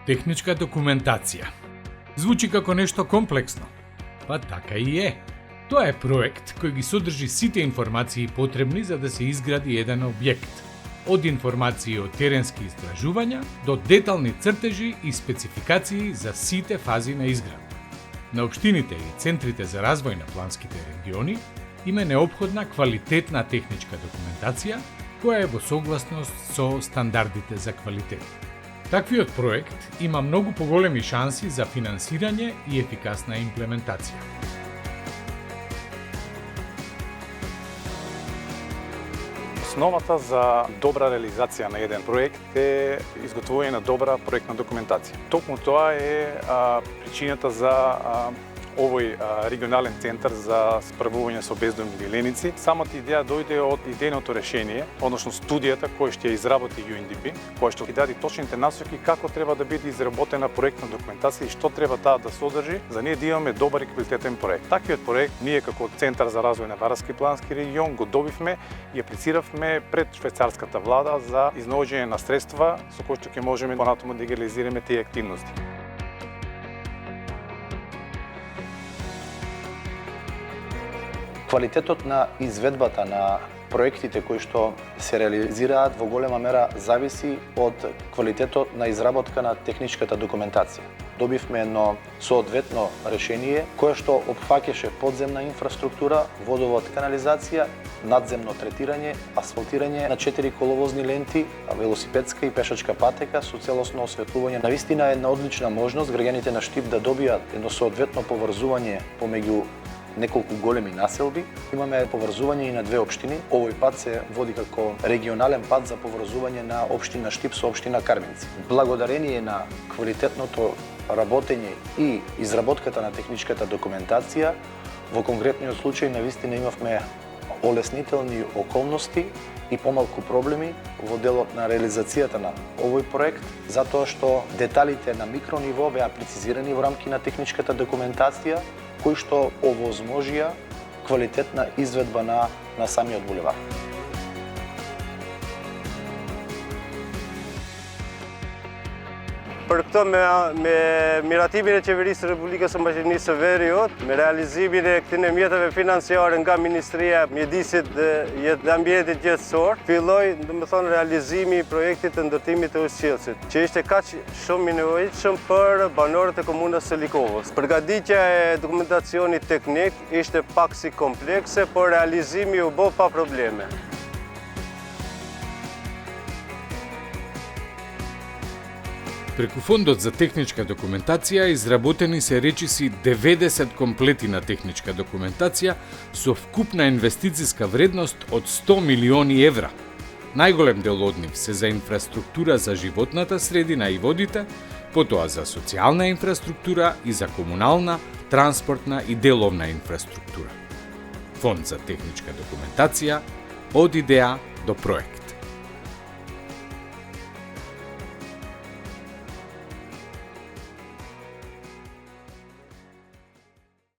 Техничка документација. Звучи како нешто комплексно. Па така и е. Тоа е проект кој ги содржи сите информации потребни за да се изгради еден објект. Од информации од теренски истражувања до детални цртежи и спецификации за сите фази на изградба. На општините и центрите за развој на планските региони им е неопходна квалитетна техничка документација која е во согласност со стандардите за квалитет. Таквиот проект има многу поголеми шанси за финансирање и ефикасна имплементација. Основата за добра реализација на еден проект е изготвување на добра проектна документација. Токму тоа е причината за овој регионален центар за справување со бездомни леници. Самата идеја дојде од идејното решение, односно студијата која ќе изработи UNDP, која ќе даде точните насоки како треба да биде изработена проектна документација и што треба таа да содржи за ние да имаме добар и квалитетен проект. Таквиот проект ние како Центар за развој на Вадарски плански регион го добивме и ја аплициравме пред швајцарската влада за изнаоѓање на средства со кои што ќе можеме понатаму да ги реализираме тие активности. Квалитетот на изведбата на проектите кои што се реализираат во голема мера зависи од квалитетот на изработка на техничката документација. Добивме едно соодветно решение кое што опфаќаше подземна инфраструктура, водовод, канализација, надземно третирање, асфалтирање на 4 коловозни ленти, велосипедска и пешачка патека со целосно осветлување. Навистина е една одлична можност граѓаните на Штип да добијат едно соодветно поврзување помеѓу неколку големи населби. Имаме поврзување и на две општини. Овој пат се води како регионален пат за поврзување на општина Штип со општина Карменци. Благодарение на квалитетното работење и изработката на техничката документација, во конкретниот случај навистина имавме олеснителни околности и помалку проблеми во делот на реализацијата на овој проект, затоа што деталите на микрониво беа прецизирани во рамки на техничката документација, кои што овозможија квалитетна изведба на самиот булевар. Për këto me miratimin e Qeverisë së Republikës së Maqedonisë së Veriut, me realizimin e këtyre mjeteve financiare nga Ministria e Mjedisit dhe Ambientit Qetësor, filloi, domethënë, realizimi i projektit të ndërtimit të ujësqellësit, që ishte kaq shumë i nevojshëm për banorët e komunës së Likovës. Përgatitja e dokumentacionit teknik ishte pak si komplekse, por realizimi u bë pa probleme. Преку Фондот за техничка документација изработени се речиси 90 комплети на техничка документација со вкупна инвестициска вредност од 100 милиони евра. Најголем дел од нив се за инфраструктура за животната средина и водите, потоа за социјална инфраструктура и за комунална, транспортна и деловна инфраструктура. Фонд за техничка документација од идеја до проект.